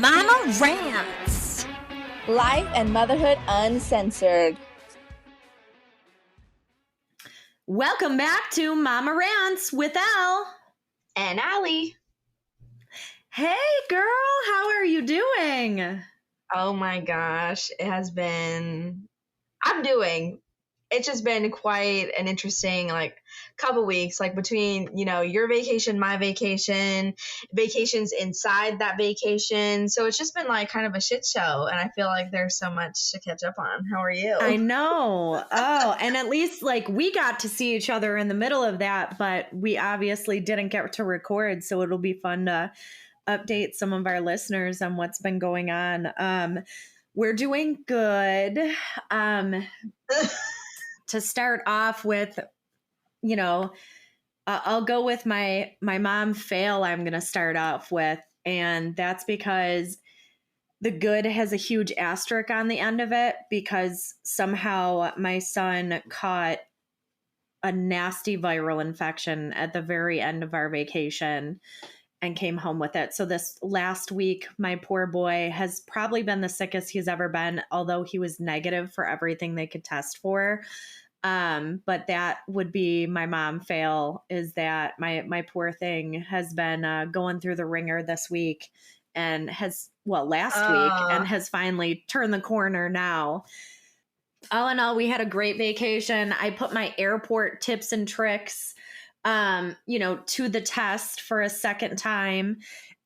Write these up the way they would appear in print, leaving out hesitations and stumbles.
Mama Rants. Life and motherhood uncensored. Welcome back to Mama Rants with Elle. And Allie. Hey girl, how are you doing? Oh my gosh, it's just been quite an interesting couple weeks, between, your vacation, my vacation, vacations inside that vacation. So it's just been kind of a shit show, and I feel like there's so much to catch up on. How are you? I know. Oh, and at least we got to see each other in the middle of that, but we obviously didn't get to record, so it'll be fun to update some of our listeners on what's been going on. We're doing good. To start off with, I'll go with my mom fail I'm going to start off with. And that's because the good has a huge asterisk on the end of it, because somehow my son caught a nasty viral infection at the very end of our vacation and came home with it. So this last week, my poor boy has probably been the sickest he's ever been, although he was negative for everything they could test for. But that would be my mom fail, is that my poor thing has been going through the ringer this week and last week, and has finally turned the corner now. All in all, we had a great vacation. I put my airport tips and tricks, to the test for a second time.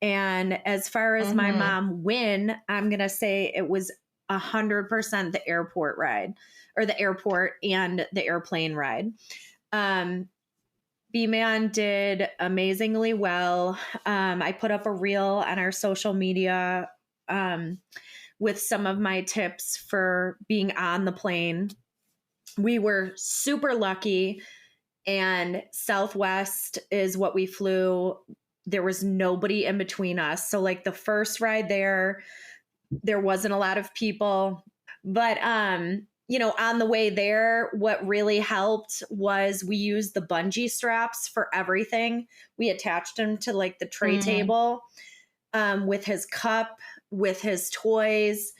And as far as my mom win, I'm going to say it was 100% the airport ride, or the airport and the airplane ride. B-Man did amazingly well. I put up a reel on our social media with some of my tips for being on the plane. We were super lucky, and Southwest is what we flew. There was nobody in between us. So the first ride there wasn't a lot of people, but on the way there, what really helped was we used the bungee straps for everything. We attached them to the tray table with his cup, with his toys,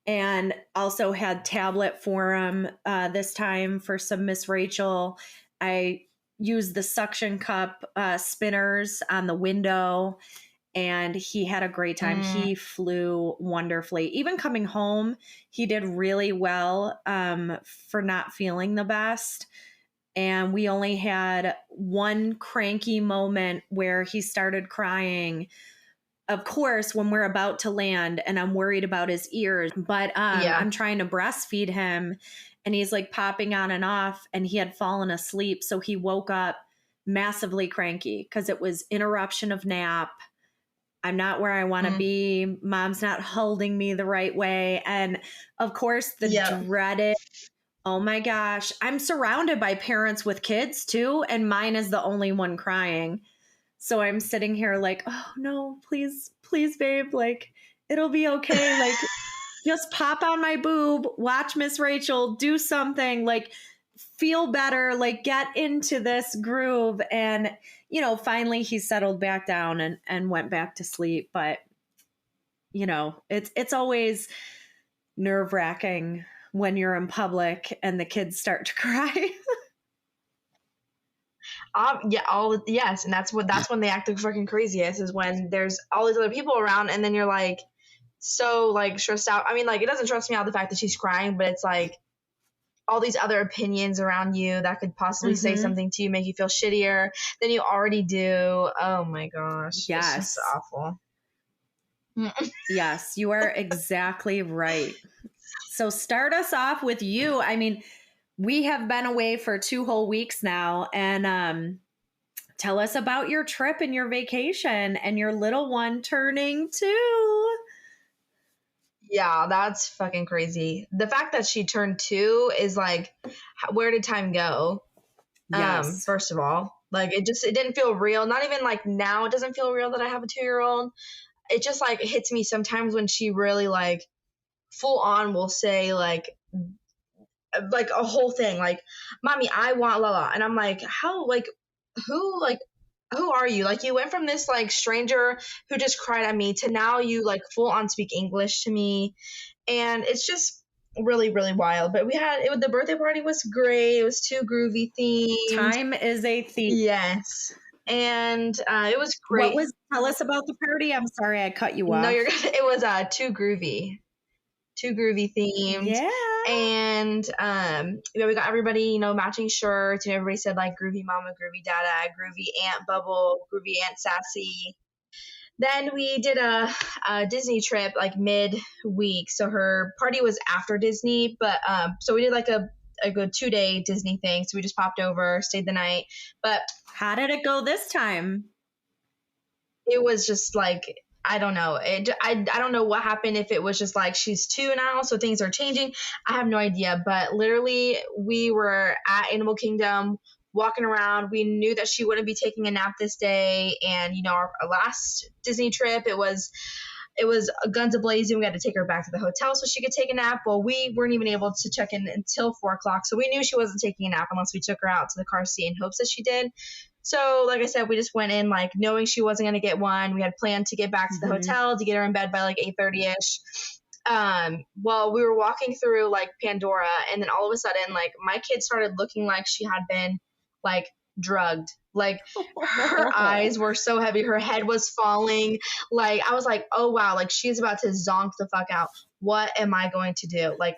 and also had tablet for him this time for some Miss Rachel. I used the suction cup spinners on the window, and he had a great time. He flew wonderfully. Even coming home, he did really well for not feeling the best. And we only had one cranky moment where he started crying, of course, when we're about to land, and I'm worried about his ears. But I'm trying to breastfeed him, and he's popping on and off, and he had fallen asleep. So he woke up massively cranky because it was interruption of nap. I'm not where I want to be. Mom's not holding me the right way. And of course, the dreaded, oh my gosh, I'm surrounded by parents with kids too, and mine is the only one crying. So I'm sitting here oh no, please, babe, it'll be okay. Just pop on my boob, watch Miss Rachel, do something, feel better, get into this groove. And finally he settled back down and went back to sleep. But, it's always nerve-wracking when you're in public and the kids start to cry. Yes. And that's when they act the fucking craziest, is when there's all these other people around, and then you're so stressed out. I mean, it doesn't stress me out the fact that she's crying, but it's all these other opinions around you that could possibly say something to you, make you feel shittier than you already do. Oh my gosh. Yes. It's just awful. Yes, you are exactly right. So start us off with you. I mean, we have been away for 2 whole weeks now, and tell us about your trip and your vacation and your little one turning 2. Yeah, that's fucking crazy. The fact that she turned 2 is where did time go? Yes. First of all, it didn't feel real. Not even now it doesn't feel real that I have a 2-year-old. It just hits me sometimes when she really full on will say a whole thing, mommy, I want la la, and I'm how, who, who are you? Like, you went from this like stranger who just cried at me to now you like full on speak English to me. And it's just really, really wild. But the birthday party was great. It was too groovy themed. Time is a thief. Yes. And it was great. Tell us about the party. I'm sorry I cut you off. No, you're good. It was too groovy themed. Yeah. And we got everybody, you know, matching shirts, and everybody said like groovy mama, groovy dada, groovy aunt bubble, groovy aunt sassy. Then we did a Disney trip like mid-week. So her party was after Disney, but so we did like a good 2-day Disney thing. So we just popped over, stayed the night. But how did it go this time? It was just like, I don't know. I don't know what happened, if it was just like she's 2 now, so things are changing. I have no idea. But literally, we were at Animal Kingdom walking around. We knew that she wouldn't be taking a nap this day. And, you know, our last Disney trip, it was guns a-blazing. We had to take her back to the hotel so she could take a nap. Well, we weren't even able to check in until 4 o'clock. So we knew she wasn't taking a nap unless we took her out to the car seat in hopes that she did. So, like I said, we just went in like knowing she wasn't going to get one. We had planned to get back to the hotel to get her in bed by like 8:30ish. Well, we were walking through like Pandora, and then all of a sudden, like my kid started looking like she had been like drugged. Like her eyes were so heavy, her head was falling. Like I was like, oh wow, like she's about to zonk the fuck out. What am I going to do? Like,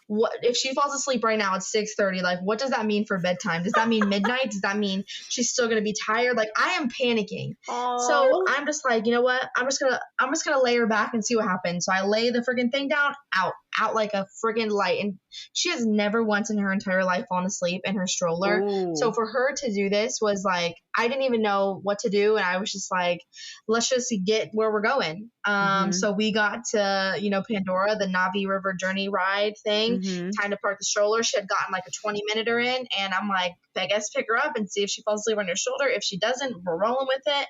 what if she falls asleep right now at 6:30? Like, what does that mean for bedtime? Does that mean midnight? Does that mean she's still gonna be tired? Like, I am panicking. Aww. So I'm just like, you know what? I'm just gonna lay her back and see what happens. So I lay the friggin' thing down, out like a friggin' light, and she has never once in her entire life fallen asleep in her stroller. Ooh. So for her to do this was like, I didn't even know what to do, and I was just like, let's just get where we're going. So we got to, you know, Pandora, the Navi River Journey ride thing. Time to park the stroller. She had gotten like a 20-minute in, and I'm like, I guess pick her up and see if she falls asleep on your shoulder. If she doesn't, we're rolling with it.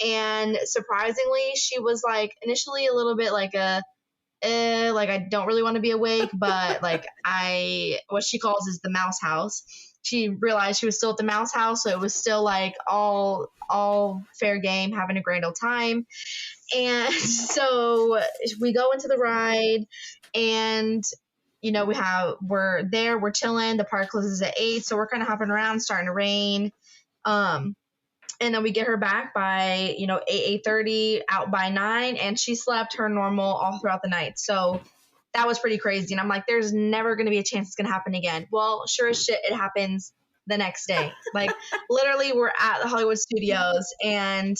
And surprisingly, she was like initially a little bit like like I don't really want to be awake, but like what she calls is the mouse house. She realized she was still at the mouse house, so it was still like all fair game, having a grand old time. And so we go into the ride, and you know, we're there, we're chilling. The park closes at 8, so we're kind of hopping around, starting to rain. And then we get her back by, you know, 8:30, out by 9, and she slept her normal all throughout the night. So that was pretty crazy. And I'm like, there's never going to be a chance it's going to happen again. Well, sure as shit, it happens the next day. Like, literally, we're at the Hollywood Studios, and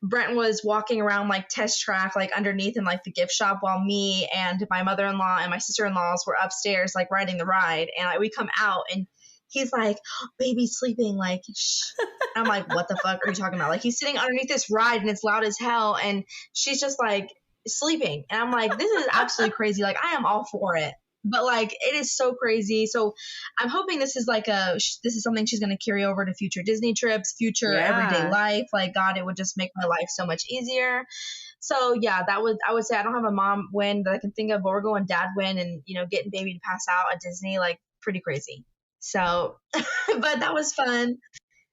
Brent was walking around like test track, like underneath in like the gift shop, while me and my mother-in-law and my sister-in-laws were upstairs, like riding the ride. And like, we come out, and he's like, oh, baby's sleeping, like, shh. I'm like, what the fuck are you talking about? Like, he's sitting underneath this ride, and it's loud as hell, and she's just like sleeping. And I'm like, this is absolutely crazy. Like, I am all for it, but like, it is so crazy. So I'm hoping this is like this is something she's going to carry over to future Disney trips, future everyday life. Like, God, it would just make my life so much easier. So yeah, I would say I don't have a mom win that I can think of, but we're going dad win, and, you know, getting baby to pass out at Disney, like, pretty crazy. So, but that was fun.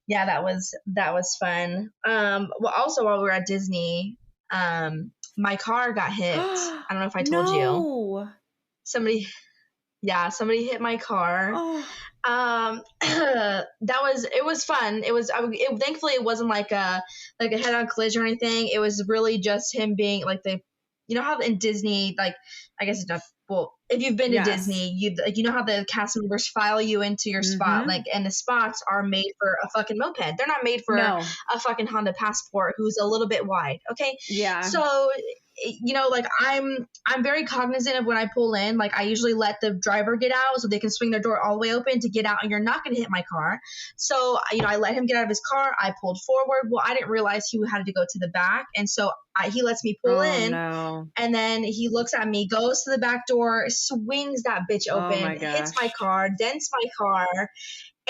Yeah, that was fun. Well, also while we were at Disney, my car got hit. I don't know if I told you. Somebody hit my car. It was fun. Thankfully it wasn't like a head-on collision or anything. It was really just him being like you know how in Disney, like, I guess it's not, well, if you've been to Disney, you know how the cast members file you into your spot, like, and the spots are made for a fucking moped. They're not made for a fucking Honda Passport who's a little bit wide. Okay. Yeah. So, you know, like, I'm very cognizant of when I pull in. Like, I usually let the driver get out so they can swing their door all the way open to get out, and you're not going to hit my car. So, you know, I let him get out of his car. I pulled forward. Well, I didn't realize he had to go to the back, and so he lets me pull in, and then he looks at me, goes to the back door, swings that bitch open, hits my car, dents my car.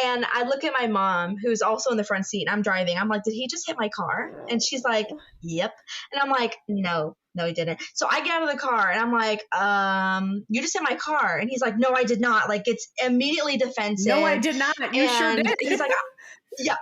And I look at my mom, who's also in the front seat, and I'm driving. I'm like, did he just hit my car? And she's like, yep. And I'm like, no, he didn't. So I get out of the car, and I'm like, you just hit my car. And he's like, no, I did not. Like, it's immediately defensive. No, I did not. You sure did. He's like, yeah.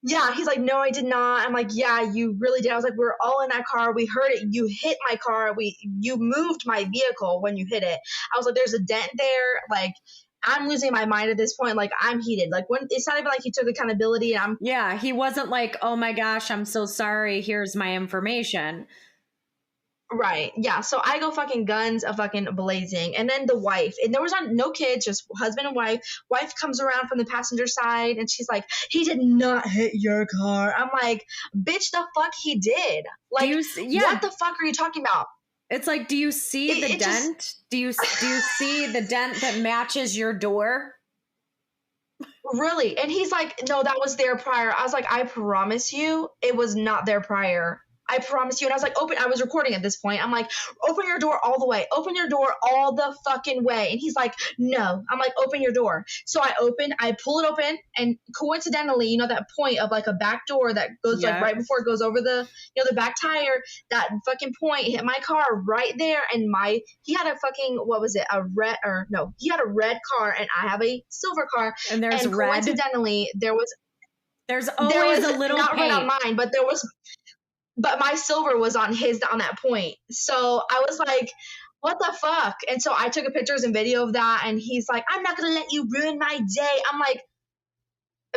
Yeah, he's like, no, I did not. I'm like, yeah, you really did. I was like, we were all in that car. We heard it. You hit my car. You moved my vehicle when you hit it. I was like, there's a dent there. Like, I'm losing my mind at this point. Like, I'm heated. Like, when it's not even like he took accountability. Yeah, he wasn't like, oh my gosh, I'm so sorry. Here's my information. Right. Yeah. So I go fucking guns a fucking blazing. And then the wife, and there was no kids, just husband and wife. Wife comes around from the passenger side and she's like, he did not hit your car. I'm like, bitch, the fuck he did. Like, what the fuck are you talking about? It's like, do you see the dent? Do you see the dent that matches your door? Really? And he's like, no, that was there prior. I was like, I promise you, it was not there prior. I promise you. And I was like, I was recording at this point. I'm like, open your door all the way. Open your door all the fucking way. And he's like, no. I'm like, open your door. So I pull it open. And coincidentally, you know, that point of like a back door that goes like right before it goes over the, you know, the back tire, that fucking point hit my car right there. And he had a fucking, he had a red car and I have a silver car. And there's red. Coincidentally, there's always a little not paint. Red on mine, but my silver was on that point. So I was like, what the fuck? And so I took a pictures and video of that. And he's like, I'm not going to let you ruin my day. I'm like,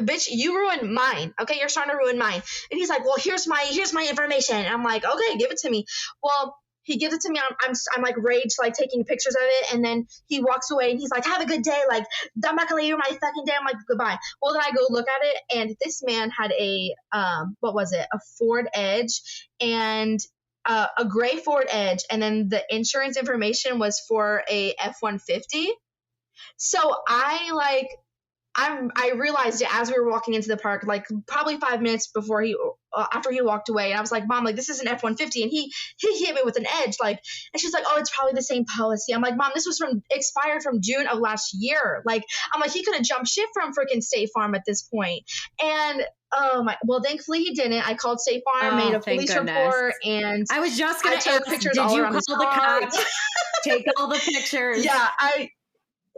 bitch, you ruined mine. Okay. You're starting to ruin mine. And he's like, well, here's my information. And I'm like, okay, give it to me. Well, he gives it to me. I'm like rage, like taking pictures of it. And then he walks away and he's like, have a good day. Like, I'm not going to leave my fucking day. I'm like, goodbye. Well, then I go look at it. And this man had a Ford Edge and a gray Ford Edge. And then the insurance information was for a F-150. So I realized it as we were walking into the park, like probably 5 minutes before after he walked away. And I was like, Mom, like, this is an F-150. And he hit me with an edge. Like, and she's like, oh, it's probably the same policy. I'm like, Mom, this was expired from June of last year. Like, I'm like, he could have jumped ship from freaking State Farm at this point. And well, thankfully he didn't. I called State Farm, made a police report, and I was just going to ask, pictures did all you around call the cops? Take all the pictures.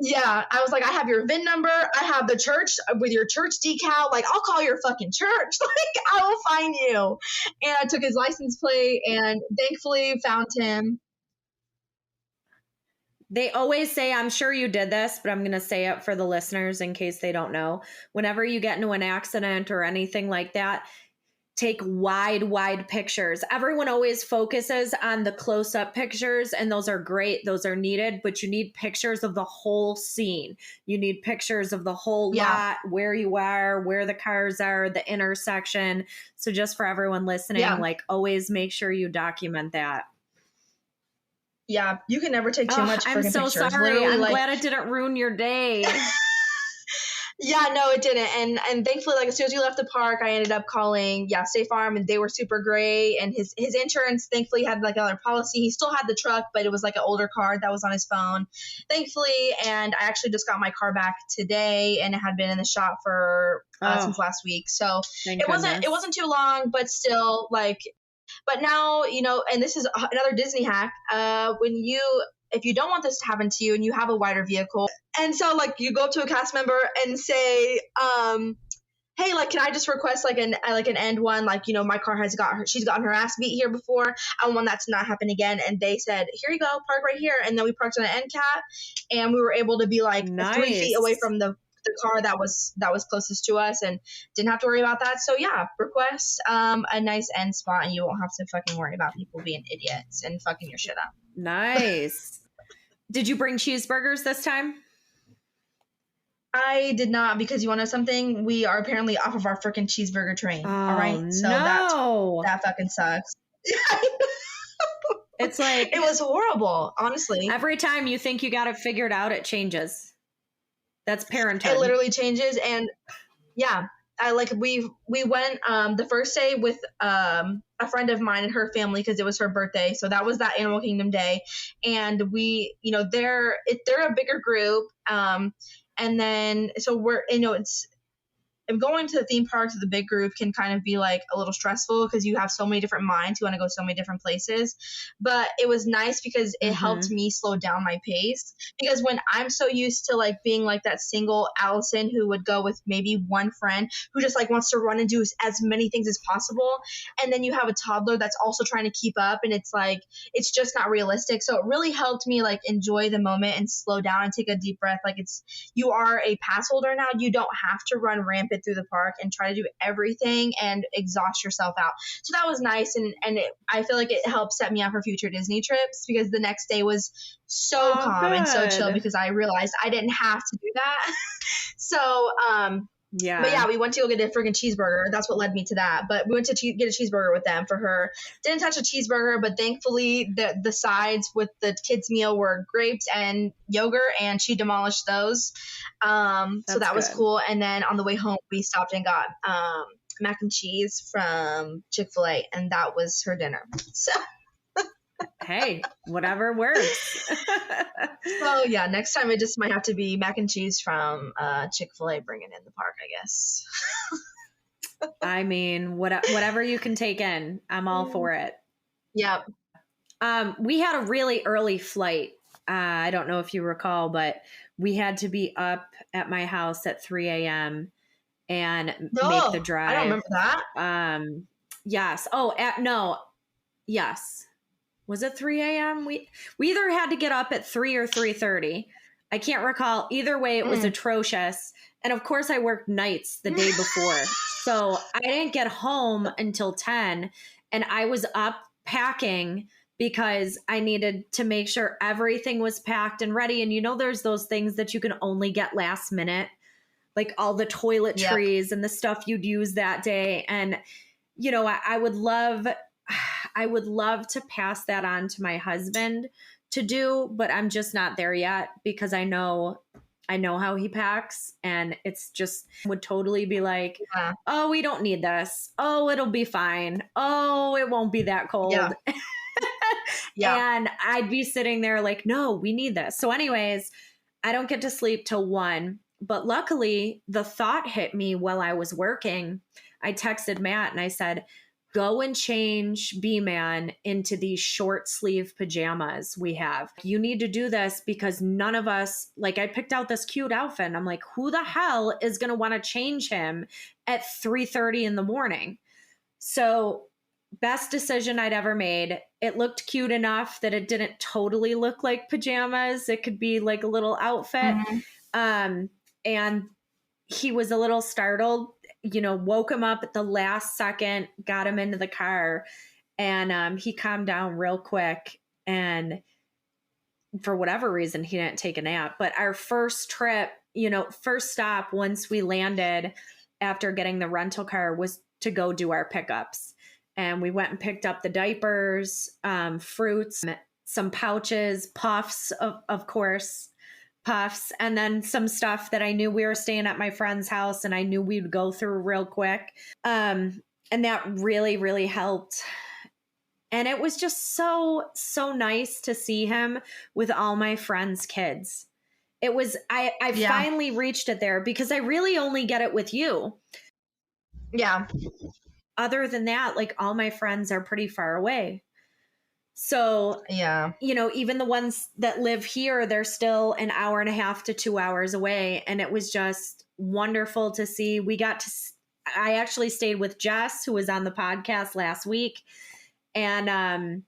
Yeah, I was like, I have your VIN number. I have the church with your church decal. Like, I'll call your fucking church. Like, I will find you. And I took his license plate and thankfully found him. They always say, I'm sure you did this, but I'm going to say it for the listeners in case they don't know. Whenever you get into an accident or anything like that, take wide pictures. Everyone always focuses on the close-up pictures, and those are great. Those are needed, but you need pictures of the whole scene. You need pictures of the whole lot, where you are, where the cars are, the intersection. So just for everyone listening, like, always make sure you document that. Yeah, you can never take too much freaking pictures. I'm so sorry. I'm glad it didn't ruin your day. Yeah, no, it didn't. And thankfully, like, as soon as we left the park, I ended up calling, State Farm, and they were super great. And his insurance, thankfully, had like another policy. He still had the truck, but it was like an older card that was on his phone, thankfully. And I actually just got my car back today, and it had been in the shop for since last week. So it wasn't too long, but still, like, but now, you know, and this is another Disney hack. If you don't want this to happen to you and you have a wider vehicle, and so like you go up to a cast member and say, hey, like, can I just request like an end one? Like, you know, my car she's gotten her ass beat here before. I want that to not happen again. And they said, here you go, park right here. And then we parked on an end cap, and we were able to be like 3 feet away from the car that was closest to us, and didn't have to worry about that. So yeah, request a nice end spot, and you won't have to fucking worry about people being idiots and fucking your shit up. Nice. Did you bring cheeseburgers this time? I did not, because you want to know something? We are apparently off of our freaking cheeseburger train. Oh, all right, so that fucking sucks. It's like, it was horrible, honestly. Every time you think you got it figured out, it changes. That's parenthood. It literally changes. And yeah, we went the first day with a friend of mine and her family, because it was her birthday. So that was that Animal Kingdom day. And we, you know, they're a bigger group. And then, so we're, you know, if going to the theme parks with a big group can kind of be like a little stressful because you have so many different minds who want to go so many different places. But it was nice because it helped me slow down my pace, because when I'm so used to like being like that single Allison who would go with maybe one friend who just like wants to run and do as many things as possible, and then you have a toddler that's also trying to keep up, and it's like it's just not realistic. So it really helped me like enjoy the moment and slow down and take a deep breath. Like, it's, you are a pass holder now, you don't have to run rampant through the park and try to do everything and exhaust yourself out. So that was nice, and I feel like it helped set me up for future Disney trips, because the next day was so calm and so chill because I realized I didn't have to do that. So yeah. But yeah, we went to go get a freaking cheeseburger. That's what led me to that. But we went to get a cheeseburger with them for her. Didn't touch a cheeseburger, but thankfully the sides with the kids' meal were grapes and yogurt, and she demolished those. So that was cool. And then on the way home, we stopped and got mac and cheese from Chick-fil-A, and that was her dinner. So. Hey, whatever works. So yeah, next time it just might have to be mac and cheese from Chick-fil-A bringing in the park, I guess. I mean, whatever you can take in, I'm all for it. Yep. We had a really early flight. I don't know if you recall, but we had to be up at my house at 3 a.m. and make the drive. I don't remember that. Yes. Yes. Was it 3 a.m.? We either had to get up at 3 or 3:30. I can't recall. Either way, it was atrocious. And of course, I worked nights the day before. So I didn't get home until 10. And I was up packing because I needed to make sure everything was packed and ready. And you know, there's those things that you can only get last minute, like all the toiletries and the stuff you'd use that day. And, you know, I would love to pass that on to my husband to do, but I'm just not there yet because I know how he packs, and it's just would totally be like, oh, we don't need this. Oh, it'll be fine. Oh, it won't be that cold. Yeah. And I'd be sitting there like, no, we need this. So anyways, I don't get to sleep till 1, but luckily the thought hit me while I was working. I texted Matt and I said, go and change B-Man into these short sleeve pajamas we have. You need to do this because none of us, like, I picked out this cute outfit and I'm like, who the hell is going to want to change him at 3:30 in the morning? So best decision I'd ever made. It looked cute enough that it didn't totally look like pajamas. It could be like a little outfit. And he was a little startled, you know, woke him up at the last second, got him into the car, and he calmed down real quick. And for whatever reason, he didn't take a nap. But our first trip, you know, first stop once we landed after getting the rental car was to go do our pickups. And we went and picked up the diapers, fruits, some pouches, puffs, of course, puffs, and then some stuff that I knew we were staying at my friend's house and I knew we would go through real quick. And that really, really helped. And it was just so nice to see him with all my friends' kids. It was, I finally reached it there because I really only get it with you. Yeah. Other than that, like, all my friends are pretty far away. So, yeah, you know, even the ones that live here, they're still an hour and a half to 2 hours away. And it was just wonderful to see. I actually stayed with Jess, who was on the podcast last week. And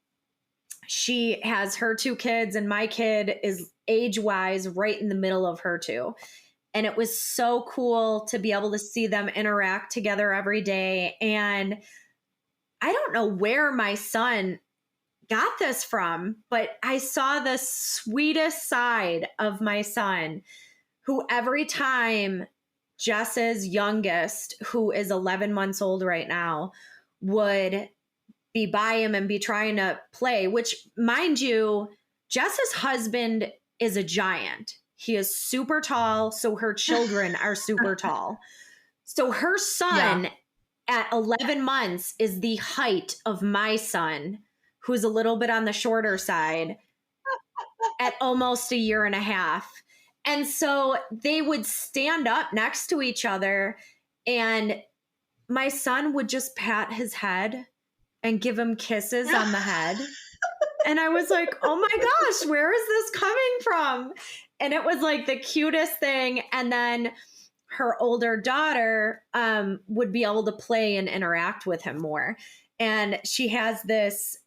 she has her 2 kids, and my kid is age-wise right in the middle of her 2. And it was so cool to be able to see them interact together every day. And I don't know where my son got this from, but I saw the sweetest side of my son, who every time Jess's youngest, who is 11 months old right now, would be by him and be trying to play, which, mind you, Jess's husband is a giant. He is super tall, so her children are super tall. So her son at 11 months is the height of my son, who's a little bit on the shorter side, at almost a year and a half. And so they would stand up next to each other And my son would just pat his head and give him kisses on the head. And I was like, oh my gosh, where is this coming from? And it was like the cutest thing. And then her older daughter would be able to play and interact with him more. And she has this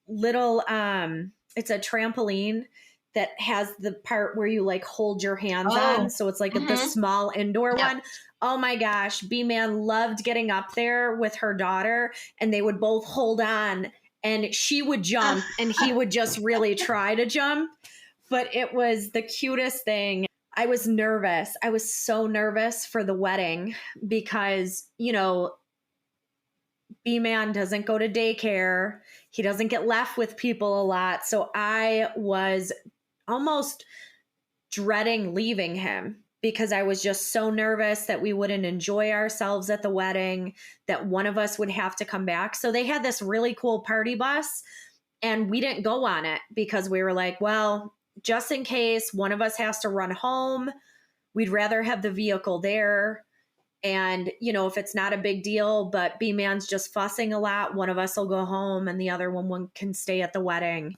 little, it's a trampoline that has the part where you like hold your hands on. So it's like the small indoor one. Oh my gosh, B-Man loved getting up there with her daughter, and they would both hold on, and she would jump and he would just really try to jump. But it was the cutest thing. I was nervous. I was so nervous for the wedding because, you know, B-Man doesn't go to daycare. He doesn't get left with people a lot. So I was almost dreading leaving him because I was just so nervous that we wouldn't enjoy ourselves at the wedding, that one of us would have to come back. So they had this really cool party bus, and we didn't go on it because we were like, well, just in case one of us has to run home, we'd rather have the vehicle there. And, you know, if it's not a big deal, but B-Man's just fussing a lot, one of us will go home and the other one can stay at the wedding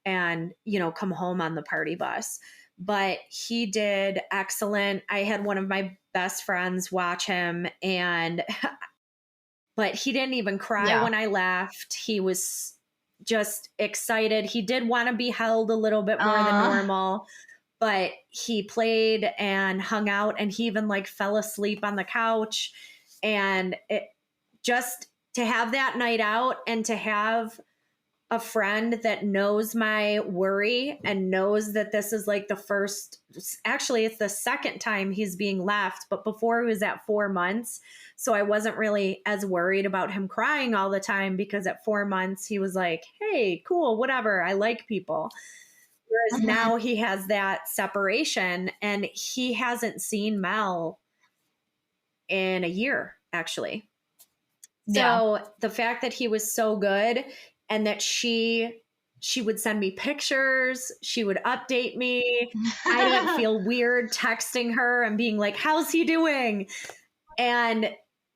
and, you know, come home on the party bus. But he did excellent. I had one of my best friends watch him, but he didn't even cry when I left. He was just excited. He did want to be held a little bit more than normal, but he played and hung out, and he even like fell asleep on the couch. And it just to have that night out and to have a friend that knows my worry and knows that this is like actually it's the second time he's being left, but before he was at 4 months. So I wasn't really as worried about him crying all the time because at 4 months he was like, hey, cool, whatever. I like people. Whereas now he has that separation, and he hasn't seen Mel in a year, actually. So the fact that he was so good, and that she would send me pictures, she would update me. I didn't feel weird texting her and being like, how's he doing? And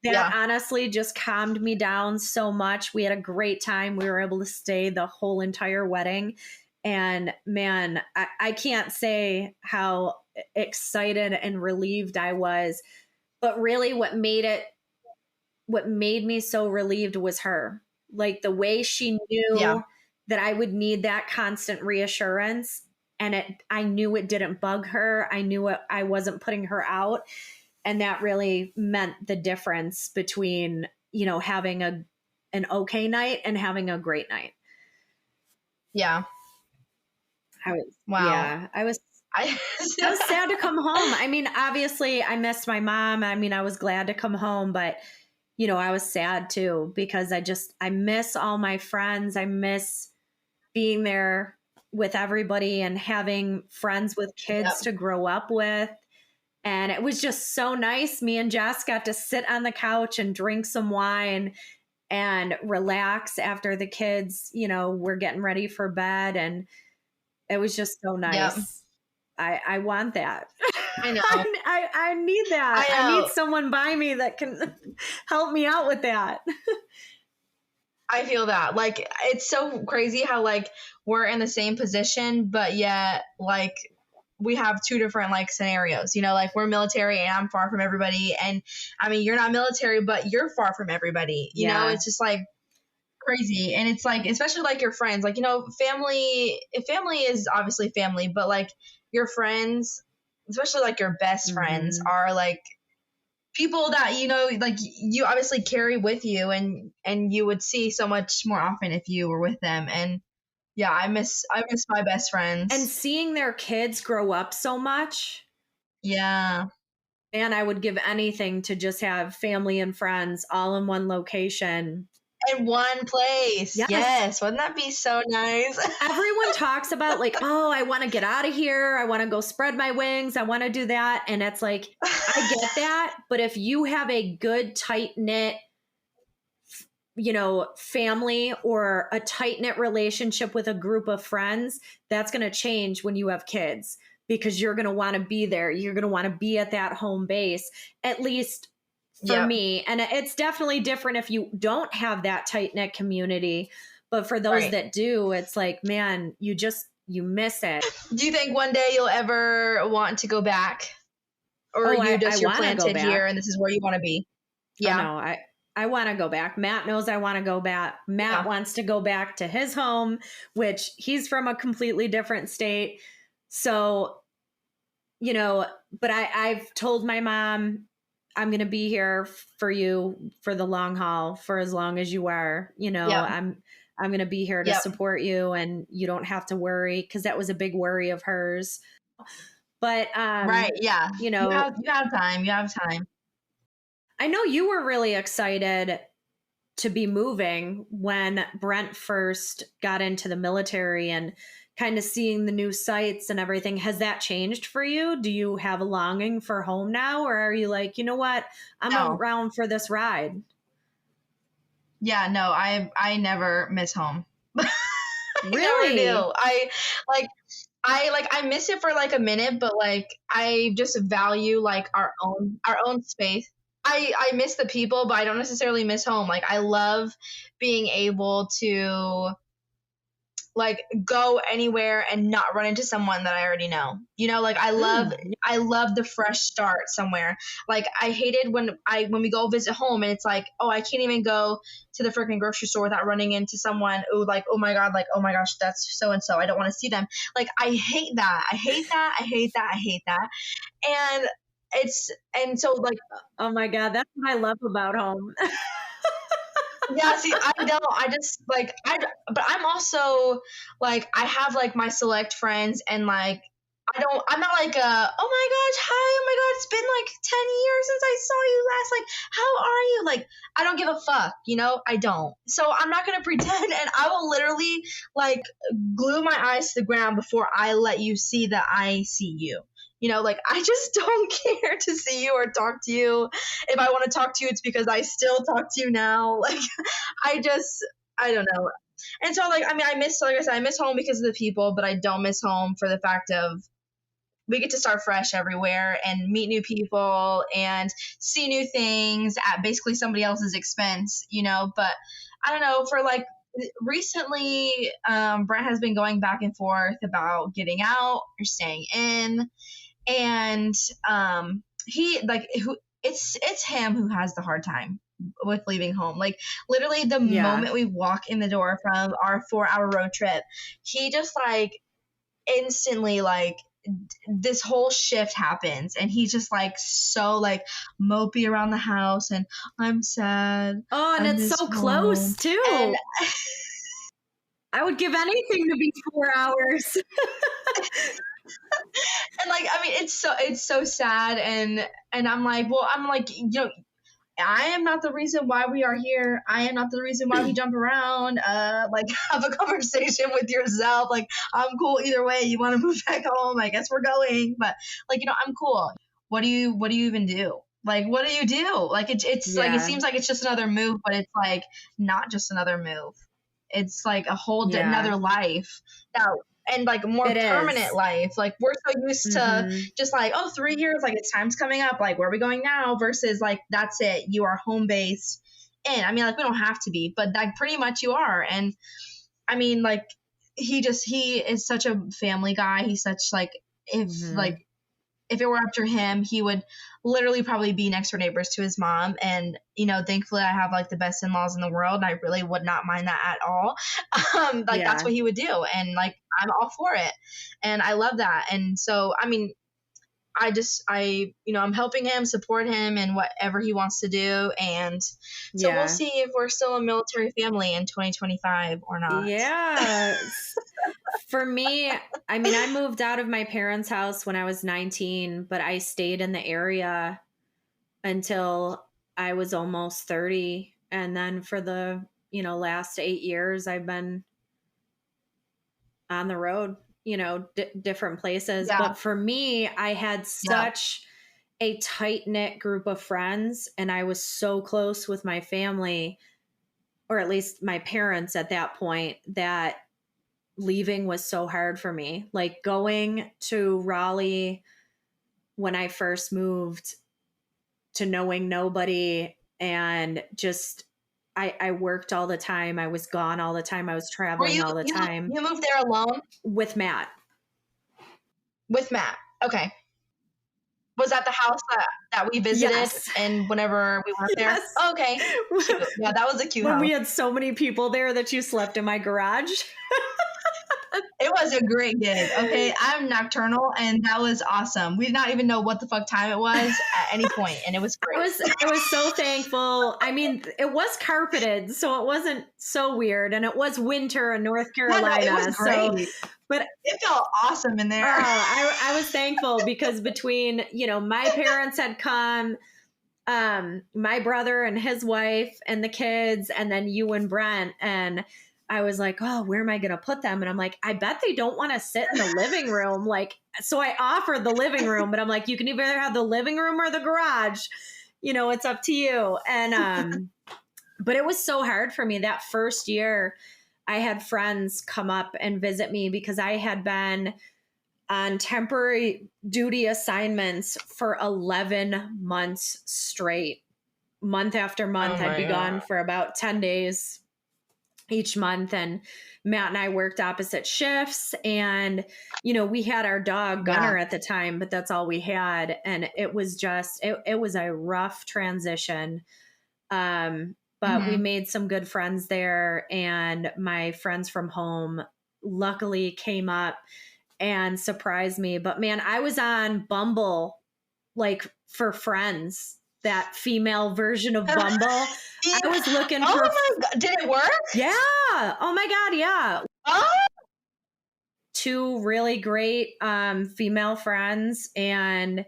that honestly just calmed me down so much. We had a great time. We were able to stay the whole entire wedding. And man, I can't say how excited and relieved I was. But really what made me so relieved was her. Like the way she knew that I would need that constant reassurance. And I knew it didn't bug her. I knew I wasn't putting her out. And that really meant the difference between, you know, having an okay night and having a great night. Yeah. I was sad to come home. I mean, obviously I missed my mom. I mean, I was glad to come home, but you know, I was sad too, because I miss all my friends. I miss being there with everybody and having friends with kids to grow up with. And it was just so nice. Me and Jess got to sit on the couch and drink some wine and relax after the kids, you know, were getting ready for bed. And it was just so nice. Yep. I want that. I know. I need that. I need someone by me that can help me out with that. I feel that. Like, it's so crazy how, like, we're in the same position, but yet, like, we have two different, like, scenarios. You know, like, we're military and I'm far from everybody. And, I mean, you're not military, but you're far from everybody. You know, it's just, like, crazy. And it's, like, especially, like, your friends. Like, you know, family is obviously family, but, like, your friends, especially like your best friends, are like people that, you know, like you obviously carry with you and you would see so much more often if you were with them. And yeah, I miss my best friends. And seeing their kids grow up so much. Yeah. Man, I would give anything to just have family and friends all in one location. In one place. Yes. Wouldn't that be so nice? Everyone talks about like, oh, I want to get out of here. I want to go spread my wings. I want to do that. And it's like, I get that. But if you have a good, tight knit, you know, family or a tight knit relationship with a group of friends, that's going to change when you have kids, because you're going to want to be there. You're going to want to be at that home base at least for Yep. me. And it's definitely different if you don't have that tight knit community. But for those Right. that do, it's like, man, you miss it. Do you think one day you'll ever want to go back? Or Oh, I you're want to go planted here back. and this is where you want to be? Oh Yeah. no, I want to go back. Matt knows I want to go back. Matt Yeah. wants to go back to his home, which he's from a completely different state. So, but I've told my mom I'm going to be here for you for the long haul, for as long as you are. Yep. I'm going to be here to Yep. support you, and you don't have to worry, because that was a big worry of hers. But Right. Yeah. you You know, have time. You have time. I know you were really excited to be moving when Brent first got into the military, and kind of seeing the new sites and everything. Has that changed for you? Do you have a longing for home now, or are you like, you know what, I'm No. around for this ride? Yeah, no, I never miss home. Really? I never do. I miss it for like a minute, but like I just value like our own space. I miss the people, but I don't necessarily miss home. Like I love being able to like go anywhere and not run into someone that I already know. Like I love the fresh start somewhere. Like I hated when we go visit home and it's like, oh, I can't even go to the freaking grocery store without running into someone who like, oh my god, like, oh my gosh, that's so and so. I don't want to see them. Like I hate that. I hate that. I hate that. I hate that. And so like, Oh my God, that's what I love about home. yeah, see, I know. I just like but I'm also like I have like my select friends and like I'm not like oh my gosh, hi, oh my god, it's been like 10 years since I saw you last. Like, how are you? Like, I don't give a fuck, I don't. So I'm not gonna pretend, and I will literally like glue my eyes to the ground before I let you see that I see you. Like I just don't care to see you or talk to you. If I want to talk to you, it's because I still talk to you now. Like I don't know. And so like, I mean, like I said, I miss home because of the people, but I don't miss home for the fact of we get to start fresh everywhere and meet new people and see new things at basically somebody else's expense, but I don't know, for like recently, Brent has been going back and forth about getting out or staying in. And he like it's him who has the hard time with leaving home. Like literally the moment we walk in the door from our 4-hour road trip, he just like instantly like this whole shift happens and he's just like so like mopey around the house and I'm sad. Oh, and it's so close too. And I would give anything to be 4 hours. and like I mean it's so sad and I'm like, well, I'm like, I am not the reason why we are here. I am not the reason why we jump around. Like have a conversation with yourself. Like I'm cool either way. You want to move back home? I guess we're going. But like I'm cool. What do you even do? Like what do you do? Like it's like it seems like it's just another move, but it's like not just another move. It's like a whole another life that. And like more permanent life. Like we're so used to just like, oh, 3 years, like it's time's coming up, like where are we going now? Versus like that's it, you are home based. And I mean, like we don't have to be, but like pretty much you are. And I mean, like he is such a family guy. He's such like if it were up to him, he would literally probably be next door neighbors to his mom. And, thankfully I have like the best in-laws in the world. And I really would not mind that at all. That's what he would do. And like, I'm all for it. And I love that. And so, I mean, I'm helping him, support him in whatever he wants to do. And so we'll see if we're still a military family in 2025 or not. Yeah. For me, I mean, I moved out of my parents' house when I was 19, but I stayed in the area until I was almost 30. And then for the, last 8 years, I've been on the road, different places. Yeah. But for me, I had such a tight-knit group of friends, and I was so close with my family, or at least my parents at that point, that leaving was so hard for me. Like going to Raleigh when I first moved, to knowing nobody, and just I worked all the time. I was gone all the time. I was traveling all the time. You moved there alone? With Matt. With Matt. Okay. Was that the house that we visited? Yes. And whenever we went there? Yes. Oh, okay. Cute. Yeah, that was a cute when house. we had so many people there that you slept in my garage. It was a great gig. Okay, I'm nocturnal, and that was awesome. We did not even know what the fuck time it was at any point, and it was great. I was so thankful. I mean, it was carpeted, so it wasn't so weird, and it was winter in North Carolina. Yeah, no, it was great. So, but it felt awesome in there. I was thankful because between, my parents had come, my brother and his wife and the kids, and then you and Brent, and I was like, oh, where am I going to put them? And I'm like, I bet they don't want to sit in the living room. So I offered the living room, but I'm like, you can either have the living room or the garage. It's up to you. And, but it was so hard for me that first year. I had friends come up and visit me because I had been on temporary duty assignments for 11 months straight. Month after month, I'd be gone for about 10 days each month. And Matt and I worked opposite shifts, and, we had our dog Gunner at the time, but that's all we had. And it was just, it was a rough transition. But we made some good friends there, and my friends from home luckily came up and surprised me. But man, I was on Bumble, for friends. That female version of Bumble. I was looking for. Oh my God. Did it work? Yeah. Oh my God. Yeah. Oh. 2 really great female friends. And,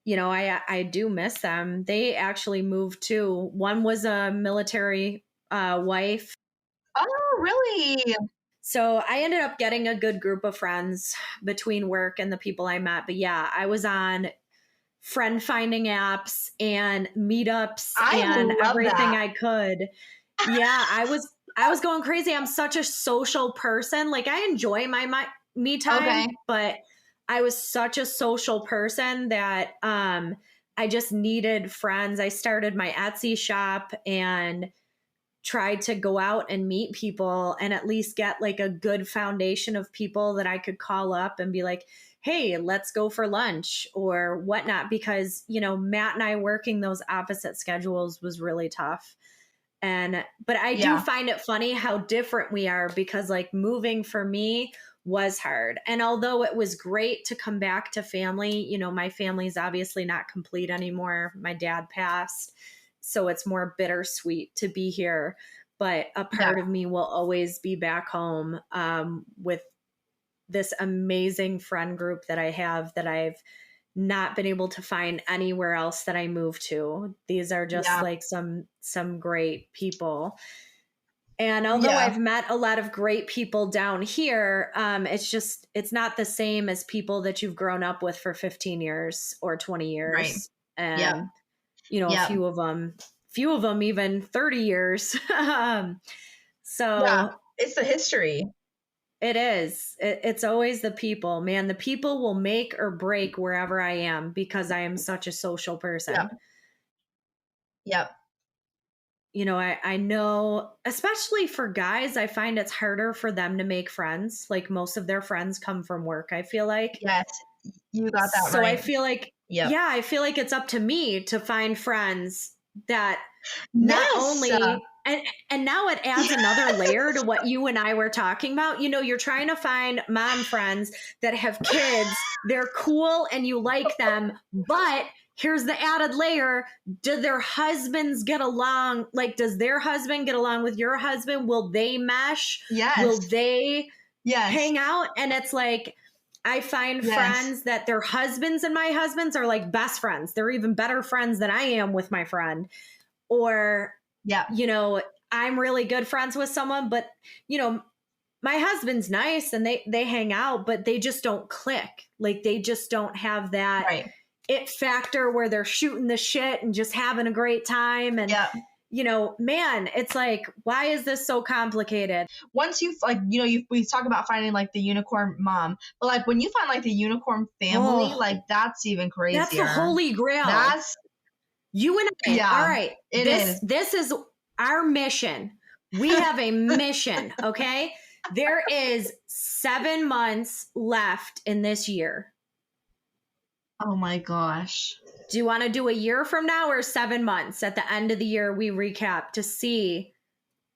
I do miss them. They actually moved too. One was a military wife. Oh, really? So I ended up getting a good group of friends between work and the people I met. But yeah, I was on friend finding apps and meetups and everything I could. Yeah, I was going crazy. I'm such a social person. I enjoy my me time, but I was such a social person that I just needed friends. I started my Etsy shop and tried to go out and meet people and at least get a good foundation of people that I could call up and be like, hey, let's go for lunch or whatnot, because, Matt and I working those opposite schedules was really tough. But I do find it funny how different we are, because moving for me was hard. And although it was great to come back to family, my family's obviously not complete anymore. My dad passed, so it's more bittersweet to be here. But a part of me will always be back home with this amazing friend group that I have that I've not been able to find anywhere else that I moved to. These are just some great people. And although I've met a lot of great people down here, it's not the same as people that you've grown up with for 15 years or 20 years. Right. And, a few of them even 30 years. So it's the history. It is. It's always the people, man. The people will make or break wherever I am, because I am such a social person. Yep. I know, especially for guys, I find it's harder for them to make friends. Most of their friends come from work, I feel like. Yes, you got that right. So I feel like, I feel like it's up to me to find friends that not only... And now it adds another layer to what you and I were talking about. You're trying to find mom friends that have kids. They're cool and you like them. But here's the added layer. Do their husbands get along? Does their husband get along with your husband? Will they mesh? Yes. Will they hang out? And it's I find friends that their husbands and my husbands are best friends. They're even better friends than I am with my friend. Or... I'm really good friends with someone, but, my husband's nice and they hang out, but they just don't click. They just don't have that it factor where they're shooting the shit and just having a great time. And, man, it's why is this so complicated? Once you we talk about finding the unicorn mom, but when you find the unicorn family, that's even crazier. That's the holy grail. You and I, Yeah, all right. This is our mission. We have a mission, okay? There is 7 months left in this year. Oh my gosh. Do you want to do a year from now or 7 months? At the end of the year, we recap to see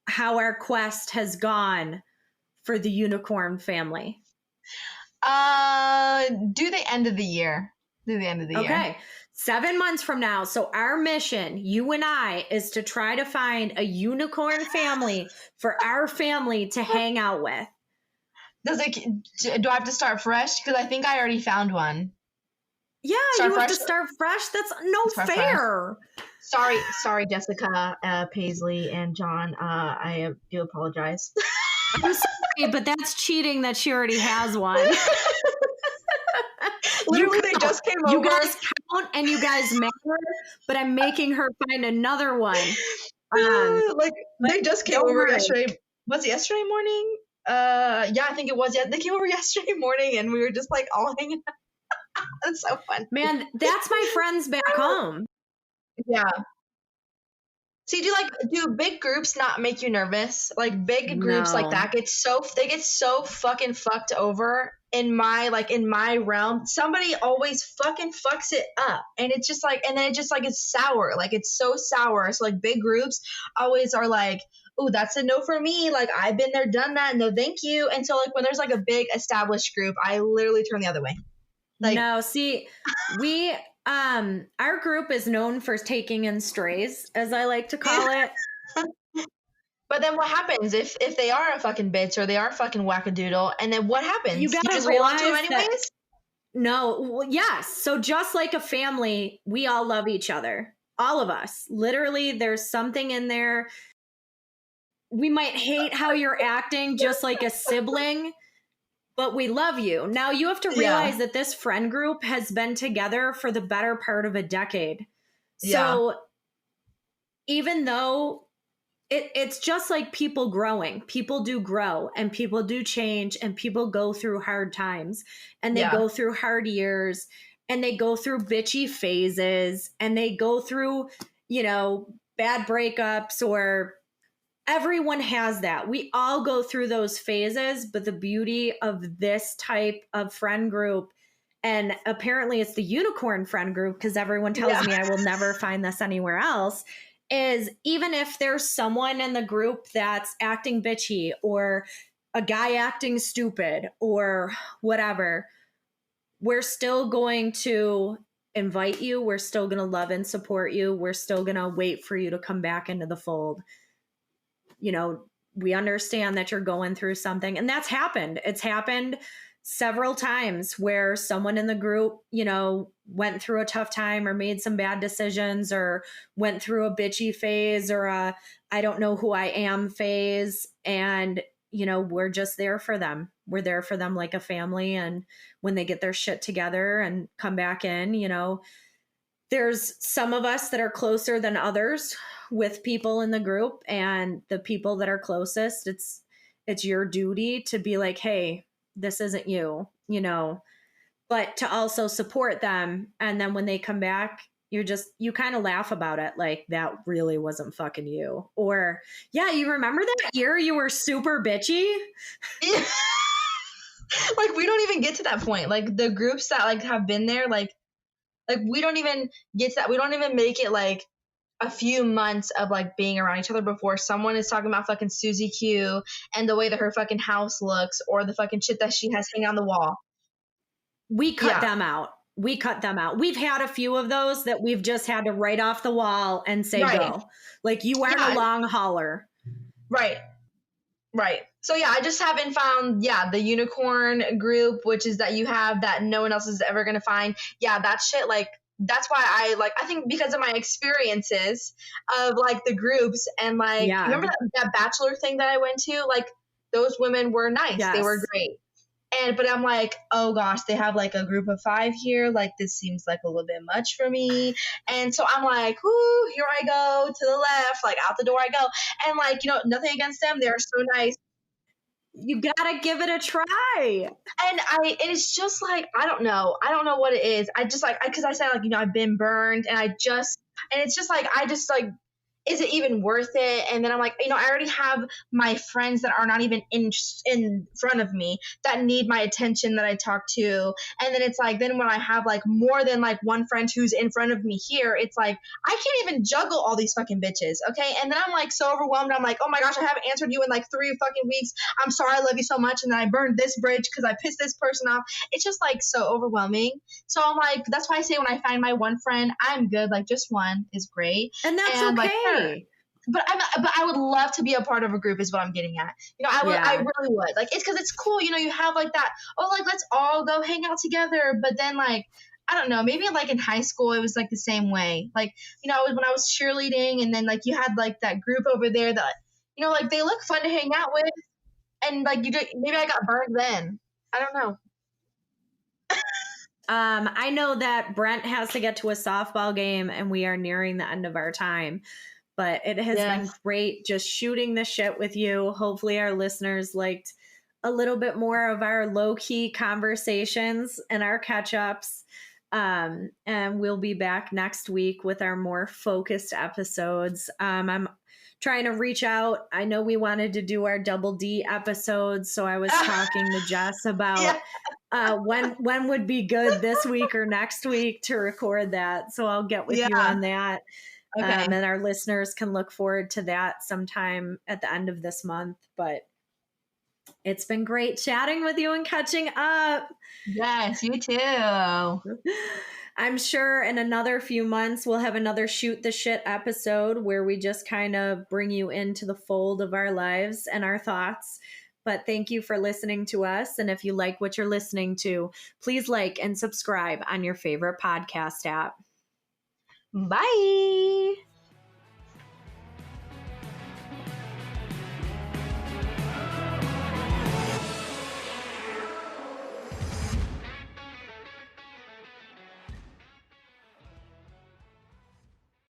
how our quest has gone for the unicorn family. Do the end of the year. Do the end of the year. Okay. 7 months from now. So our mission, you and I, is to try to find a unicorn family for our family to hang out with. Do I have to start fresh? Because I think I already found one. Yeah, you have to start fresh. That's no fair. Sorry, Jessica, Paisley, and John. I do apologize. I'm sorry, but that's cheating that she already has one. Literally, they just came over. You guys count and you guys matter, but I'm making her find another one. They just came over yesterday. Was it yesterday morning? Yeah, I think it was. Yeah, they came over yesterday morning, and we were just like all hanging out. That's so fun. Man, that's my friends back home. Yeah. See, do big groups not make you nervous? Like big groups like that get so fucking fucked over in my realm. Somebody always fucking fucks it up. And it's just like, and then it just like it's sour. Like it's so sour. So like big groups always are like, oh, that's a no for me. Like I've been there, done that. No, thank you. And so like when there's like a big established group, I literally turn the other way. Like, no, see, we our group is known for taking in strays, as I like to call it. But then what happens if they are a fucking bitch or they are fucking wackadoodle? And then what happens? You gotta just realize hold on to them anyways? Yes. So just like a family, we all love each other. All of us. Literally, there's something in there. We might hate how you're acting just like a sibling, but we love you. Now you have to realize that this friend group has been together for the better part of a decade. So even though it's just like people growing, people do grow and people do change and people go through hard times and they go through hard years and they go through bitchy phases and they go through, bad breakups, or everyone has that. We all go through those phases, but the beauty of this type of friend group, and apparently it's the unicorn friend group because everyone tells me I will never find this anywhere else, is even if there's someone in the group that's acting bitchy or a guy acting stupid or whatever, we're still going to invite you. We're still going to love and support you. We're still going to wait for you to come back into the fold. We understand that you're going through something, and that's happened. It's happened several times where someone in the group, went through a tough time or made some bad decisions or went through a bitchy phase or a I don't know who I am phase. And, we're just there for them. We're there for them like a family. And when they get their shit together and come back in, there's some of us that are closer than others with people in the group, and the people that are closest, it's your duty to be like, hey, this isn't you, but to also support them. And then when they come back, you kind of laugh about it. Like, that really wasn't fucking you. Or, yeah, you remember that year you were super bitchy? Yeah. Like, we don't even get to that point. Like, the groups that like have been there, like we don't even get to that. We don't even make it like a few months of like being around each other before someone is talking about fucking Susie Q and the way that her fucking house looks or the fucking shit that she has hanging on the wall. We cut them out. We've had a few of those that we've just had to write off the wall and say go. Like, you aren't a long hauler. Right. So yeah, I just haven't found the unicorn group, which is that you have that no one else is ever gonna find. Yeah, that shit, like, that's why I think because of my experiences of like the groups and like remember that bachelor thing that I went to? Like, those women were nice. Yes. They were great. But I'm like, oh gosh, they have like a group of 5 here. Like, this seems like a little bit much for me. And so I'm like, whoo, here I go to the left, like out the door I go. And like, nothing against them. They're so nice. You gotta give it a try. And it's just like, I don't know what it is. I just like, because I said like, I've been burned and I just And it's just like, I just like, is it even worth it? And then I'm like, I already have my friends that are not even in front of me that need my attention that I talk to. And then it's like, then when I have like more than like one friend who's in front of me here, it's like, I can't even juggle all these fucking bitches. Okay. And then I'm like so overwhelmed. I'm like, oh my gosh, I haven't answered you in like 3 fucking weeks. I'm sorry. I love you so much. And then I burned this bridge because I pissed this person off. It's just like so overwhelming. So I'm like, that's why I say when I find my one friend, I'm good. Like just one is great. And that's and okay. Like, but I would love to be a part of a group is what I'm getting at. I really would. Like, it's because it's cool. You have like that, oh, like, let's all go hang out together. But then like, I don't know, maybe like in high school, it was like the same way. Like, when I was cheerleading and then like you had like that group over there that, like they look fun to hang out with. And like, maybe I got burned then. I don't know. I know that Brent has to get to a softball game and we are nearing the end of our time. But it has been great just shooting the shit with you. Hopefully our listeners liked a little bit more of our low-key conversations and our catch-ups. And we'll be back next week with our more focused episodes. I'm trying to reach out. I know we wanted to do our Double D episodes, so I was talking to Jess about when would be good this week or next week to record that. So I'll get with you on that. Okay. And our listeners can look forward to that sometime at the end of this month. But it's been great chatting with you and catching up. Yes, you too. I'm sure in another few months, we'll have another Shoot the Shit episode where we just kind of bring you into the fold of our lives and our thoughts. But thank you for listening to us. And if you like what you're listening to, please like and subscribe on your favorite podcast app. Bye.